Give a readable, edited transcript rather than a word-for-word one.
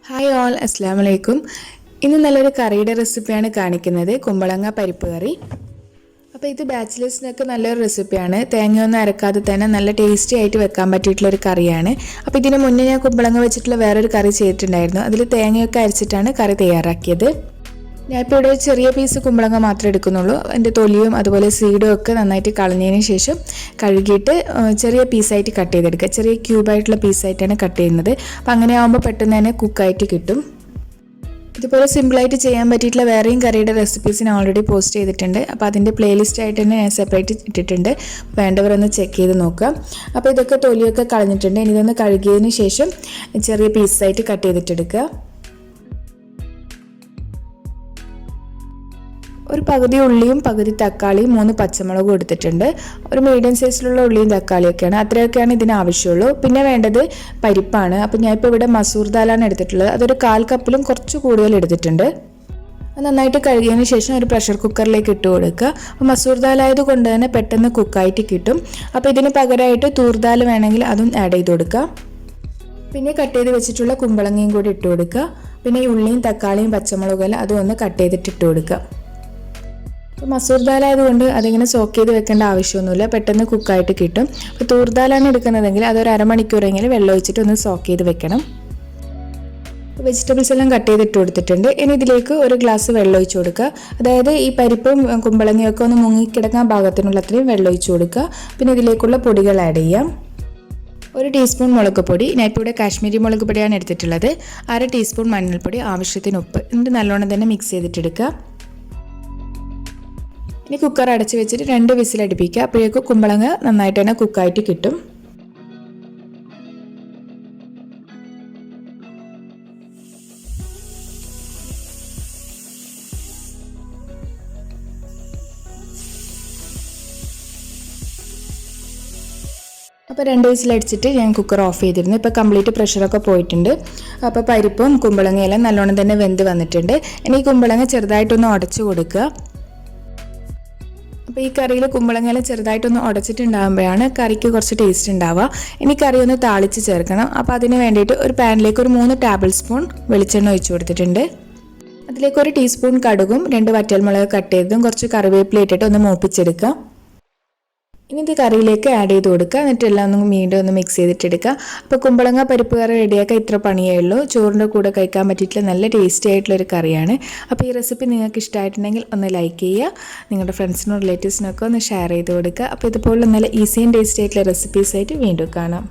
Hi all, അസ്സാം വലൈക്കും. ഇന്ന് നല്ലൊരു കറിയുടെ റെസിപ്പിയാണ് കാണിക്കുന്നത്, കുമ്പളങ്ങ പരിപ്പ് കറി. അപ്പോൾ ഇത് ബാച്ചിലേഴ്സിനൊക്കെ നല്ലൊരു റെസിപ്പിയാണ്. തേങ്ങയൊന്നും അരക്കാതെ തന്നെ നല്ല ടേസ്റ്റി ആയിട്ട് വെക്കാൻ പറ്റിയിട്ടുള്ളൊരു കറിയാണ്. അപ്പോൾ ഇതിന് മുന്നേ ഞാൻ കുമ്പളങ്ങ വെച്ചിട്ടുള്ള വേറൊരു കറി ചെയ്തിട്ടുണ്ടായിരുന്നു. അതിൽ തേങ്ങയൊക്കെ അരച്ചിട്ടാണ് കറി തയ്യാറാക്കിയത്. ഞാനിപ്പോൾ ഇവിടെ ചെറിയ പീസ് കുമ്പളങ്ങ മാത്രമേ എടുക്കുന്നുള്ളൂ. അതിൻ്റെ തൊലിയും അതുപോലെ സീഡും ഒക്കെ നന്നായിട്ട് കളഞ്ഞതിന് ശേഷം കഴുകിയിട്ട് ചെറിയ പീസായിട്ട് കട്ട് ചെയ്തെടുക്കുക. ചെറിയ ക്യൂബായിട്ടുള്ള പീസായിട്ടാണ് കട്ട് ചെയ്യുന്നത്. അപ്പോൾ അങ്ങനെ ആകുമ്പോൾ പെട്ടെന്ന് തന്നെ കുക്കായിട്ട് കിട്ടും. ഇതുപോലെ സിമ്പിളായിട്ട് ചെയ്യാൻ പറ്റിയിട്ടുള്ള വേറെയും കറിയുടെ റെസിപ്പീസ് ഞാൻ ഓൾറെഡി പോസ്റ്റ് ചെയ്തിട്ടുണ്ട്. അപ്പോൾ അതിൻ്റെ പ്ലേലിസ്റ്റ് ആയിട്ട് തന്നെ ഞാൻ സെപ്പറേറ്റ് ഇട്ടിട്ടുണ്ട്. വേണ്ടവരൊന്ന് ചെക്ക് ചെയ്ത് നോക്കുക. അപ്പോൾ ഇതൊക്കെ തൊലിയൊക്കെ കളഞ്ഞിട്ടുണ്ട്. ഇനി ഇതൊന്ന് കഴുകിയതിന് ശേഷം ചെറിയ പീസായിട്ട് കട്ട് ചെയ്തിട്ടെടുക്കുക. ഒരു പകുതി ഉള്ളിയും പകുതി തക്കാളിയും 3 പച്ചമുളകും എടുത്തിട്ടുണ്ട്. ഒരു മീഡിയം സൈസിലുള്ള ഉള്ളിയും തക്കാളിയൊക്കെയാണ്. അത്രയൊക്കെയാണ് ഇതിന് ആവശ്യമുള്ളൂ. പിന്നെ വേണ്ടത് പരിപ്പാണ്. അപ്പോൾ ഞാനിപ്പോൾ ഇവിടെ മസൂർ ദാലാണ് എടുത്തിട്ടുള്ളത്. അതൊരു 1/4 കപ്പിലും കുറച്ച് കൂടുതൽ എടുത്തിട്ടുണ്ട്. അത് നന്നായിട്ട് കഴുകിയതിന് ശേഷം ഒരു പ്രഷർ കുക്കറിലേക്ക് ഇട്ട് കൊടുക്കുക. അപ്പോൾ മസൂർ ദാൽ ആയതുകൊണ്ട് തന്നെ പെട്ടെന്ന് കുക്കായിട്ട് കിട്ടും. അപ്പോൾ ഇതിന് പകരമായിട്ട് തൂർദാൽ വേണമെങ്കിൽ അതും ആഡ് ചെയ്ത് കൊടുക്കുക. പിന്നെ കട്ട് ചെയ്ത് വെച്ചിട്ടുള്ള കുമ്പളങ്ങയും കൂടി ഇട്ട് കൊടുക്കുക. പിന്നെ ഈ ഉള്ളിയും തക്കാളിയും പച്ചമുളകും അതും ഒന്ന് കട്ട് ചെയ്തിട്ട് ഇട്ട് കൊടുക്കുക. അപ്പോൾ മസൂർ ദാലായതുകൊണ്ട് അതിങ്ങനെ സോക്ക് ചെയ്ത് വെക്കേണ്ട ആവശ്യമൊന്നുമില്ല, പെട്ടെന്ന് കുക്കായിട്ട് കിട്ടും. അപ്പോൾ തൂർദാലാണ് എടുക്കുന്നതെങ്കിൽ അതൊരു അരമണിക്കൂറെങ്കിലും വെള്ളം ഒഴിച്ചിട്ട് ഒന്ന് സോക്ക് ചെയ്ത് വെക്കണം. വെജിറ്റബിൾസ് എല്ലാം കട്ട് ചെയ്തിട്ട് കൊടുത്തിട്ടുണ്ട്. ഇനി ഇതിലേക്ക് ഒരു ഗ്ലാസ് വെള്ളം ഒഴിച്ച് കൊടുക്കുക. അതായത് ഈ പരിപ്പും കുമ്പളങ്ങയൊക്കെ ഒന്ന് മുങ്ങിക്കിടക്കാൻ പാകത്തിനുള്ള അത്രയും വെള്ളം ഒഴിച്ച് കൊടുക്കുക. പിന്നെ ഇതിലേക്കുള്ള പൊടികൾ ആഡ് ചെയ്യാം. 1 ടീസ്പൂൺ മുളക് പൊടി, ഞാൻ ഇപ്പോൾ ഇവിടെ കാശ്മീരി മുളക് പൊടിയാണ് എടുത്തിട്ടുള്ളത്. 1/2 ടീസ്പൂൺ മഞ്ഞൾപ്പൊടി, ആവശ്യത്തിന് ഉപ്പ്. എന്നിട്ട് നല്ലോണം തന്നെ മിക്സ് ചെയ്തിട്ടെടുക്കുക. ഇനി കുക്കർ അടച്ച് വെച്ചിട്ട് 2 വിസിൽ അടുപ്പിക്കുക. അപ്പോഴേക്കും കുമ്പളങ്ങ നന്നായിട്ട് തന്നെ കുക്കായിട്ട് കിട്ടും. അപ്പോൾ 2 വിസിലടിച്ചിട്ട് ഞാൻ കുക്കർ ഓഫ് ചെയ്തിരുന്നു. ഇപ്പോൾ കംപ്ലീറ്റ് പ്രഷറൊക്കെ പോയിട്ടുണ്ട്. അപ്പോൾ പരിപ്പും കുമ്പളങ്ങയെല്ലാം നല്ലോണം തന്നെ വെന്ത് വന്നിട്ടുണ്ട്. ഇനി ഈ കുമ്പളങ്ങ ചെറുതായിട്ടൊന്ന് ഉടച്ചു കൊടുക്കുക. അപ്പോൾ ഈ കറിയിൽ കുമ്പളങ്ങയെല്ലാം ചെറുതായിട്ടൊന്ന് ഉടച്ചിട്ടുണ്ടാകുമ്പോഴാണ് കറിക്ക് കുറച്ച് ടേസ്റ്റ് ഉണ്ടാവുക. ഇനി കറി ഒന്ന് താളിച്ച് ചേർക്കണം. അപ്പോൾ അതിന് വേണ്ടിയിട്ട് ഒരു പാനിലേക്ക് ഒരു 3 ടേബിൾ സ്പൂൺ വെളിച്ചെണ്ണ ഒഴിച്ച് കൊടുത്തിട്ടുണ്ട്. അതിലേക്ക് 1 ടീസ്പൂൺ കടുകും 2 വറ്റൽമുളക് കട്ട് ചെയ്തതും കുറച്ച് കറിവേപ്പില ഇട്ടിട്ട് ഒന്ന് മൂപ്പിച്ചെടുക്കുക. ഇനി ഇത് കറിയിലേക്ക് ആഡ് ചെയ്ത് കൊടുക്കുക. എന്നിട്ട് എല്ലാം ഒന്ന് വീണ്ടും ഒന്ന് മിക്സ് ചെയ്തിട്ടെടുക്കുക. അപ്പോൾ കുമ്പളങ്ങ പരിപ്പ് കറി റെഡിയാക്കാൻ ഇത്ര പണിയേ ഉള്ളൂ. ചോറിൻ്റെ കൂടെ കഴിക്കാൻ പറ്റിയിട്ടുള്ള നല്ല ടേസ്റ്റി ആയിട്ടുള്ളൊരു കറിയാണ്. അപ്പോൾ ഈ റെസിപ്പി നിങ്ങൾക്ക് ഇഷ്ടമായിട്ടുണ്ടെങ്കിൽ ഒന്ന് ലൈക്ക് ചെയ്യുക. നിങ്ങളുടെ ഫ്രണ്ട്സിനും റിലേറ്റീവ്സിനൊക്കെ ഒന്ന് ഷെയർ ചെയ്ത് കൊടുക്കുക. അപ്പോൾ ഇതുപോലുള്ള നല്ല ഈസി ആൻഡ് ടേസ്റ്റി ആയിട്ടുള്ള റെസിപ്പീസായിട്ട് വീണ്ടും കാണാം.